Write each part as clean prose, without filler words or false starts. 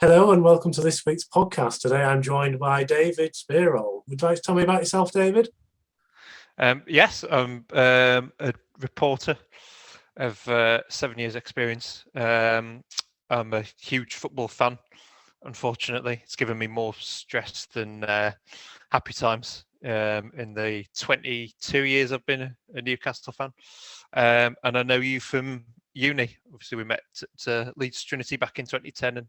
Hello and welcome to this week's podcast. Today I'm joined by David Spereall. Would you like to tell me about yourself, David? Yes, I'm a reporter of 7 years' experience. I'm a huge football fan. Unfortunately, it's given me more stress than happy times. In the 22 years I've been a Newcastle fan, and I know you from uni. Obviously, we met at Leeds Trinity back in 2010, and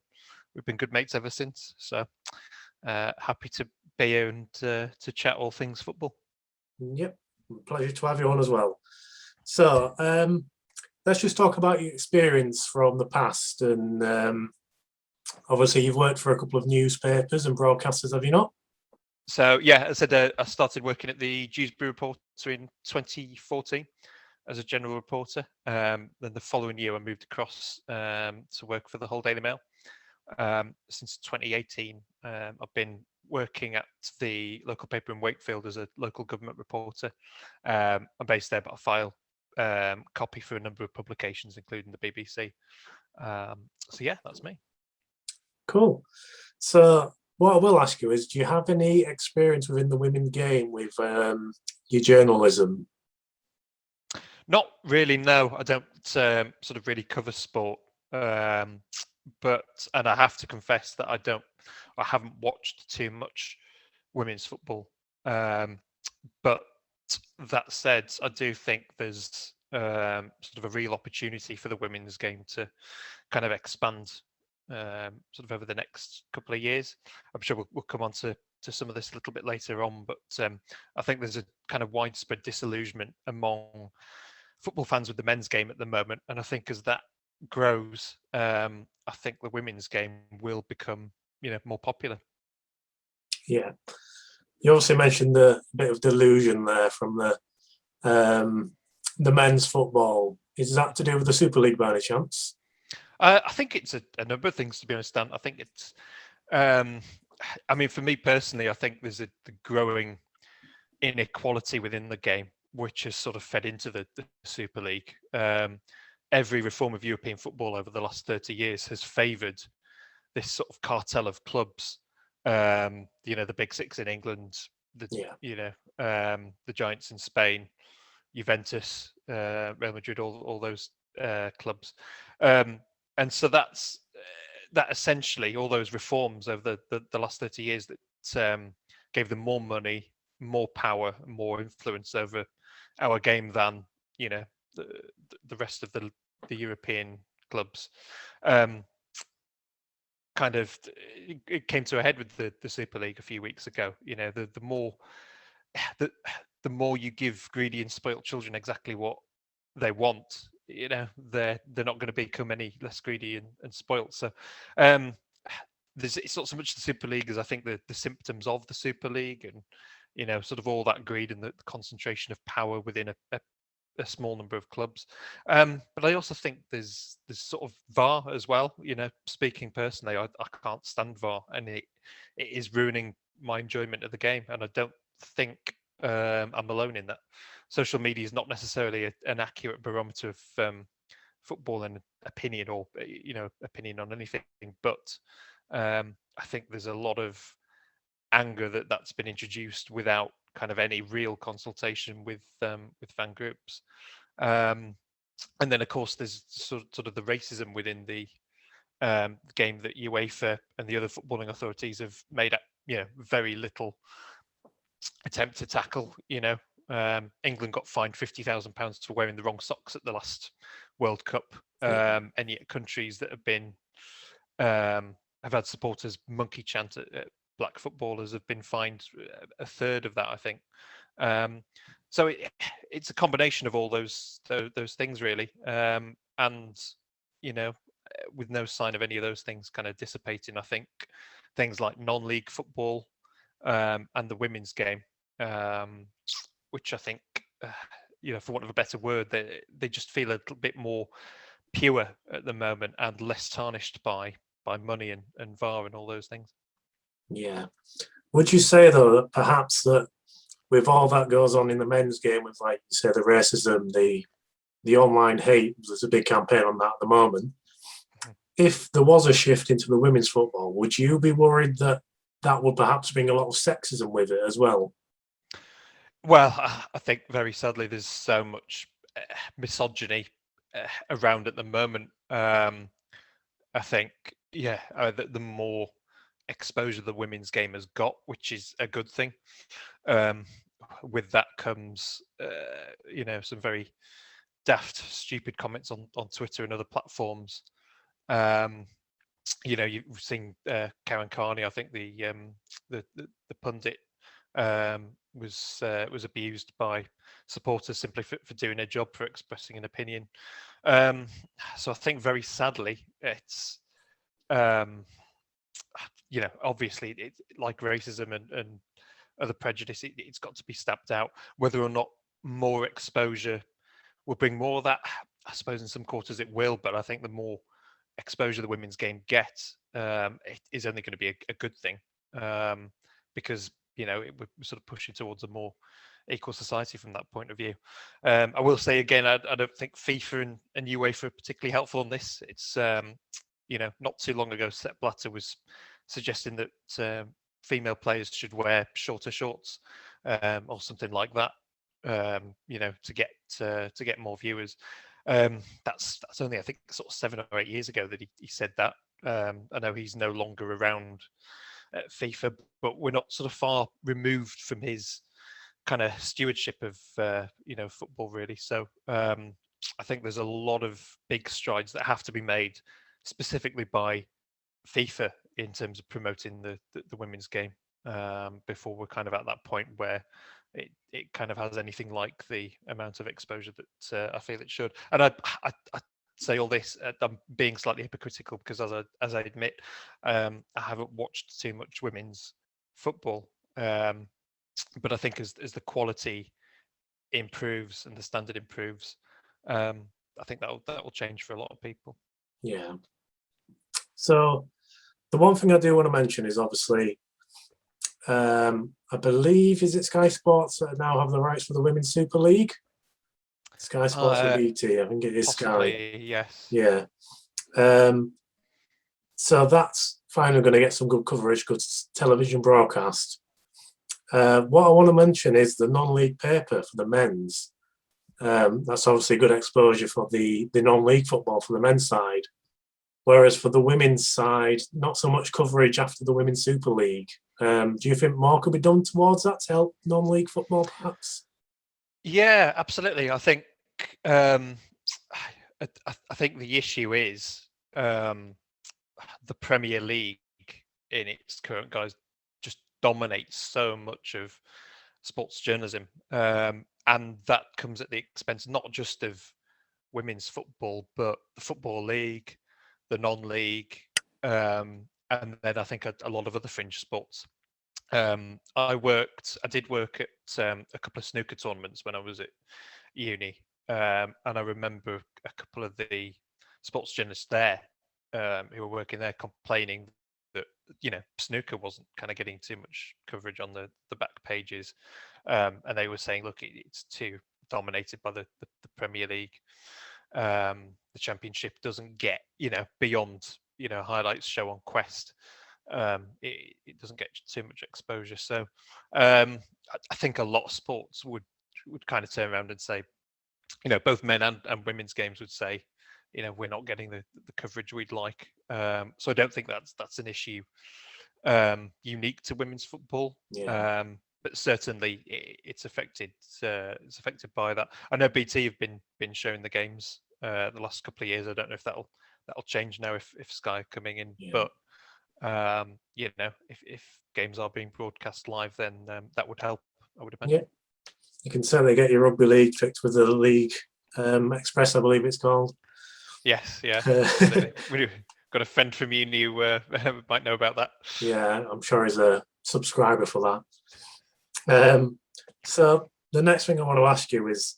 we've been good mates ever since. So happy to be here and to chat all things football. Yep, pleasure to have you on as well. So let's just talk about your experience from the past. And obviously, you've worked for a couple of newspapers and broadcasters, have you not? So yeah, as I said, I started working at the Dewsbury Reporter in 2014 as a general reporter. Then the following year, I moved across to work for the Hull Daily Mail. Since 2018, I've been working at the local paper in Wakefield as a local government reporter. I'm based there, but I file copy for a number of publications, including the BBC. So yeah, that's me. Cool. So what I will ask you is, do you have any experience within the women's game with your journalism? Not really, no. I don't sort of really cover sport. And I have to confess that I haven't watched too much women's football. But that said, I do think there's sort of a real opportunity for the women's game to kind of expand sort of over the next couple of years. I'm sure we'll come on to some of this a little bit later on, but I think there's a kind of widespread disillusionment among football fans with the men's game at the moment, and I think as that grows, I think the women's game will become, more popular. Yeah. You obviously mentioned the bit of delusion there from the men's football. Is that to do with the Super League by any chance? I think it's a number of things, to be honest, Dan. I think it's, I mean, for me personally, I think there's the growing inequality within the game, which has sort of fed into the Super League. Every reform of European football over the last 30 years has favoured this sort of cartel of clubs. The Big Six in England, the Giants in Spain, Juventus, Real Madrid, all those clubs. And so that essentially, all those reforms over the last 30 years that gave them more money, more power, more influence over our game than the rest of the European clubs. Kind of, it came to a head with the Super League a few weeks ago. The more you give greedy and spoilt children exactly what they want, they're not going to become any less greedy and spoilt. So it's not so much the Super League as I think the symptoms of the Super League, and sort of all that greed and the concentration of power within a small number of clubs. But I also think there's sort of VAR as well. Speaking personally, I can't stand VAR, and it is ruining my enjoyment of the game. And I don't think I'm alone in that. Social media is not necessarily an accurate barometer of football and opinion, or opinion on anything. But I think there's a lot of anger that's been introduced without kind of any real consultation with fan groups, and then of course there's sort of the racism within the game that UEFA and the other footballing authorities have made very little attempt to tackle. England got fined £50,000 for wearing the wrong socks at the last World Cup, and yet countries that have been have had supporters monkey chant at black footballers have been fined a third of that, I think. So it's a combination of all those things, really, and with no sign of any of those things kind of dissipating. I think things like non-league football and the women's game, which I think, for want of a better word, they just feel a little bit more pure at the moment and less tarnished by money and VAR and all those things. Yeah. Would you say, though, that perhaps that with all that goes on in the men's game, with, like you say, the racism, the online hate, there's a big campaign on that at the moment. if there was a shift into the women's football, would you be worried that that would perhaps bring a lot of sexism with it as well? Well, I think very sadly there's so much misogyny around at the moment. I think, yeah, the more exposure the women's game has got, which is a good thing. Um, with that comes, some very daft, stupid comments on Twitter and other platforms. Um, you've seen Karen Carney. I think the pundit was abused by supporters simply for doing their job, for expressing an opinion. So I think very sadly it's obviously it's like racism and other prejudice. It's got to be stamped out. Whether or not more exposure will bring more of that, I suppose in some quarters it will, but I think the more exposure the women's game gets, it is only going to be a good thing, because we're sort of pushing towards a more equal society from that point of view. I will say again, I don't think FIFA and UEFA are particularly helpful on this. It's not too long ago, Sepp Blatter was suggesting that female players should wear shorter shorts, or something like that, to get more viewers. That's only, I think, sort of 7 or 8 years ago that he said that. I know he's no longer around at FIFA, but we're not sort of far removed from his kind of stewardship of football, really. So I think there's a lot of big strides that have to be made specifically by FIFA in terms of promoting the women's game, before we're kind of at that point where it kind of has anything like the amount of exposure that I feel it should. And I say all this, I'm being slightly hypocritical because as I admit, I haven't watched too much women's football, but I think as the quality improves and the standard improves, I think that will change for a lot of people. Yeah. So the one thing I do want to mention is obviously, I believe, is it Sky Sports that now have the rights for the Women's Super League? Sky Sports or BT? I think it is Possibly, Sky. yes. Yeah. So that's finally going to get some good coverage, good television broadcast. What I want to mention is the non-league paper for the men's. That's obviously good exposure for the non-league football for the men's side. Whereas for the women's side, not so much coverage after the Women's Super League. Do you think more could be done towards that to help non-league football, perhaps? Yeah, absolutely. I think I think the issue is the Premier League in its current guise just dominates so much of sports journalism, and that comes at the expense not just of women's football, but the Football League, the non-league, and then I think a lot of other fringe sports. I did work at a couple of snooker tournaments when I was at uni, and I remember a couple of the sports journalists there, who were working there, complaining that snooker wasn't kind of getting too much coverage on the back pages, and they were saying, look, it's too dominated by the Premier League. The Championship doesn't get beyond highlights show on Quest. It doesn't get too much exposure. So I think a lot of sports would kind of turn around and say, both men and women's games would say, we're not getting the coverage we'd like. So I don't think that's an issue unique to women's football. Yeah. But certainly it's affected. It's affected by that. I know BT have been showing the games the last couple of years. I don't know if that'll change now if Sky are coming in. Yeah. But if games are being broadcast live, then that would help, I would imagine. Yeah, you can certainly get your rugby league fixed with the League Express, I believe it's called. Yes, yeah. We've got a friend from uni who might know about that. Yeah, I'm sure he's a subscriber for that. So the next thing I want to ask you is,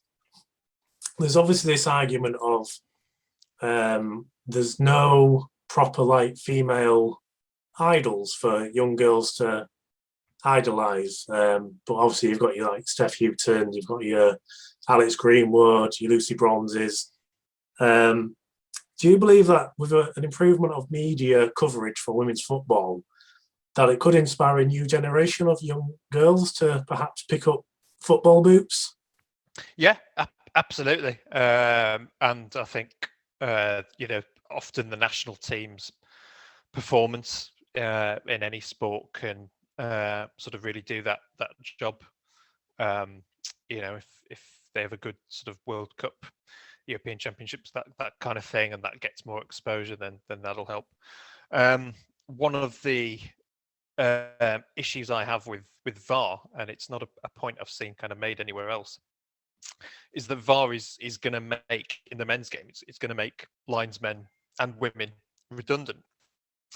there's obviously this argument of there's no proper female idols for young girls to idolize, but obviously you've got your Steph Houghton, you've got your Alex Greenwood, your Lucy Bronzes. Do you believe that with an improvement of media coverage for women's football, that it could inspire a new generation of young girls to perhaps pick up football boots? Yeah, absolutely. And I think often the national team's performance in any sport can sort of really do that job. If they have a good sort of World Cup, European Championships, that kind of thing, and that gets more exposure, then that'll help. One of the issues I have with VAR, and it's not a point I've seen kind of made anywhere else, is that VAR is going to make, in the men's game, it's going to make linesmen and women redundant.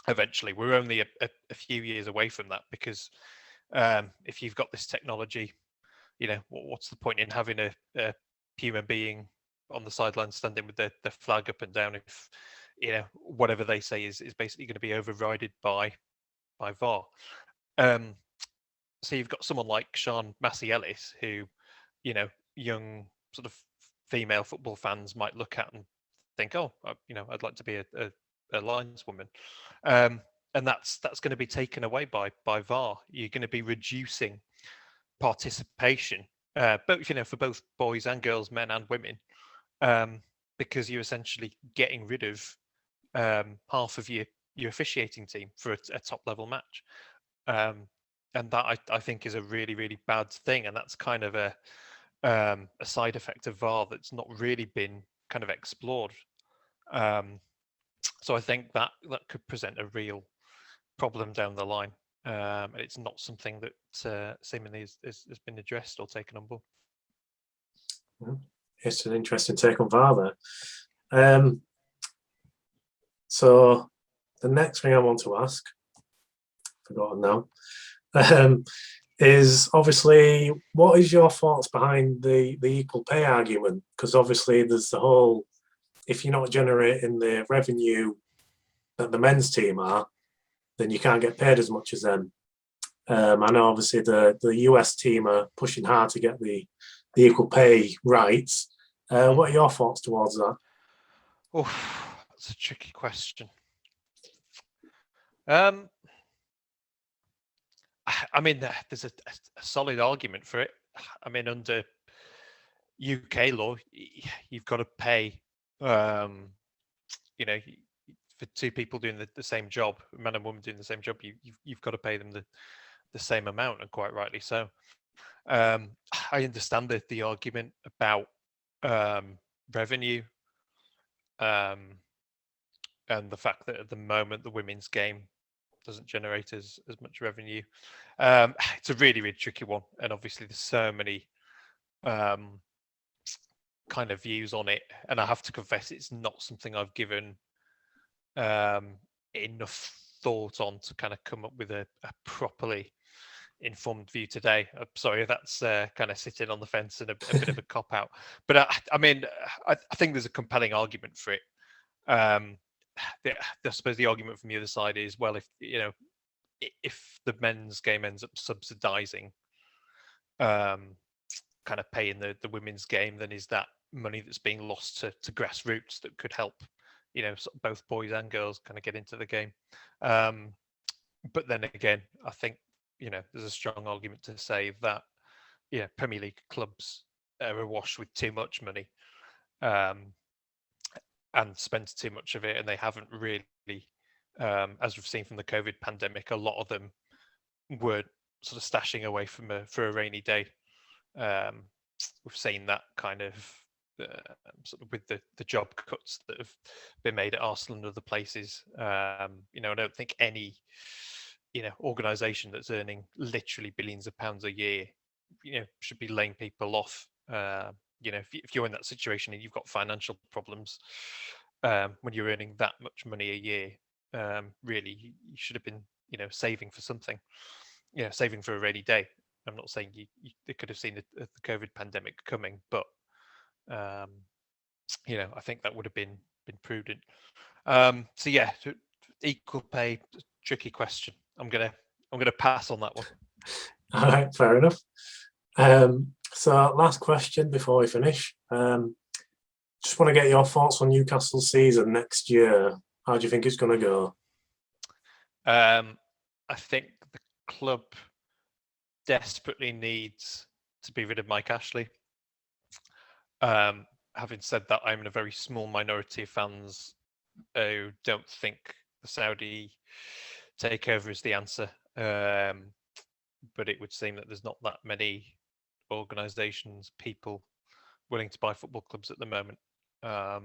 Eventually, we're only a few years away from that, because if you've got this technology, what's the point in having a human being on the sideline standing with the flag up and down if whatever they say is basically going to be overridden by VAR. So you've got someone like Sian Massey Ellis, who young sort of female football fans might look at and think, oh, I'd like to be a lineswoman. And that's going to be taken away by VAR. You're going to be reducing participation, both for both boys and girls, men and women, because you're essentially getting rid of half of your officiating team for a top level match, and that I think is a really, really bad thing, and that's kind of a side effect of VAR that's not really been kind of explored. So I think that could present a real problem down the line, and it's not something that seemingly has been addressed or taken on board. It's an interesting take on VAR there. So the next thing I want to ask, forgotten now, is obviously, what is your thoughts behind the equal pay argument? Because obviously there's the whole, if you're not generating the revenue that the men's team are, then you can't get paid as much as them. I know obviously the US team are pushing hard to get the equal pay rights. What are your thoughts towards that? Oh, that's a tricky question. I mean, there's a solid argument for it. I mean, under UK law, you've got to pay, for two people doing the same job, a man and woman doing the same job, you've got to pay them the same amount, and quite rightly so. I understand the argument about revenue, and the fact that at the moment the women's game doesn't generate as much revenue. It's a really, really tricky one, and obviously there's so many kind of views on it, and I have to confess it's not something I've given enough thought on to kind of come up with a properly informed view today. I'm sorry, that's kind of sitting on the fence and a bit of a cop out, but I mean, I think there's a compelling argument for it. I suppose the argument from the other side is, well, if the men's game ends up subsidizing kind of paying the women's game, then is that money that's being lost to grassroots that could help sort of both boys and girls kind of get into the game? But then again, I think there's a strong argument to say that Premier League clubs are awash with too much money, and spend too much of it, and they haven't really, as we've seen from the COVID pandemic, a lot of them were sort of stashing away for a rainy day. We've seen that kind of sort of with the job cuts that have been made at Arsenal and other places. I don't think any organisation that's earning literally billions of pounds a year should be laying people off. If you're in that situation and you've got financial problems, when you're earning that much money a year, really you should have been saving for something, saving for a rainy day. I'm not saying they could have seen the COVID pandemic coming, but I think that would have been prudent. So yeah, equal pay, tricky question. I'm gonna pass on that one. All right, fair enough. So last question before we finish. just want to get your thoughts on Newcastle's season next year. How do you think it's going to go? I think the club desperately needs to be rid of Mike Ashley. Having said that, I'm in a very small minority of fans who don't think the Saudi takeover is the answer. But it would seem that there's not that many organisations, people willing to buy football clubs at the moment. I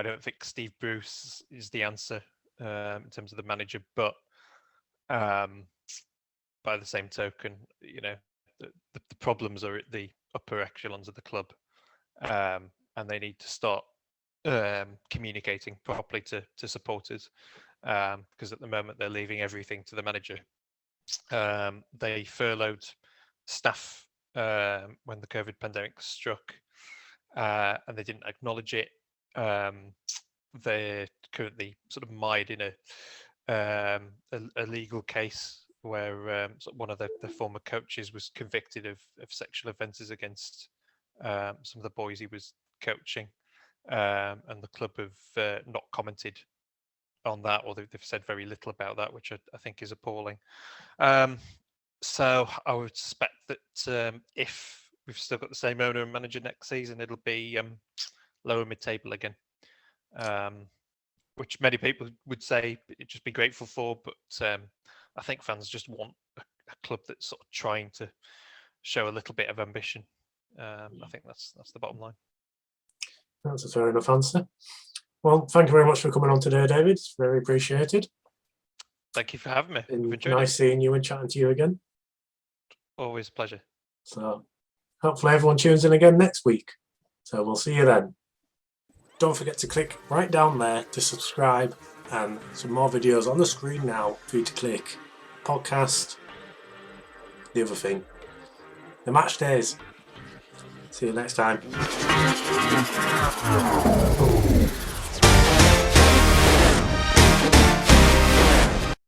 don't think Steve Bruce is the answer in terms of the manager, but by the same token, you know, the problems are at the upper echelons of the club, and they need to start communicating properly to supporters, because at the moment they're leaving everything to the manager. They furloughed staff when the COVID pandemic struck, and they didn't acknowledge it. They're currently sort of mired in a legal case where sort of one of the former coaches was convicted of sexual offences against some of the boys he was coaching, and the club have not commented on that, or they've said very little about that, which I think is appalling. So I would suspect that if we've still got the same owner and manager next season, it'll be lower mid-table again, which many people would say just be grateful for, but I think fans just want a club that's sort of trying to show a little bit of ambition. I think that's the bottom line. That's a fair enough answer. Well, thank you very much for coming on today, David. It's very appreciated. Thank you for having me. Nice seeing you and chatting to you again. Always a pleasure. So hopefully everyone tunes in again next week. So we'll see you then. Don't forget to click right down there to subscribe, and some more videos on the screen now for you to click. Podcast, the other thing, the match days. See you next time.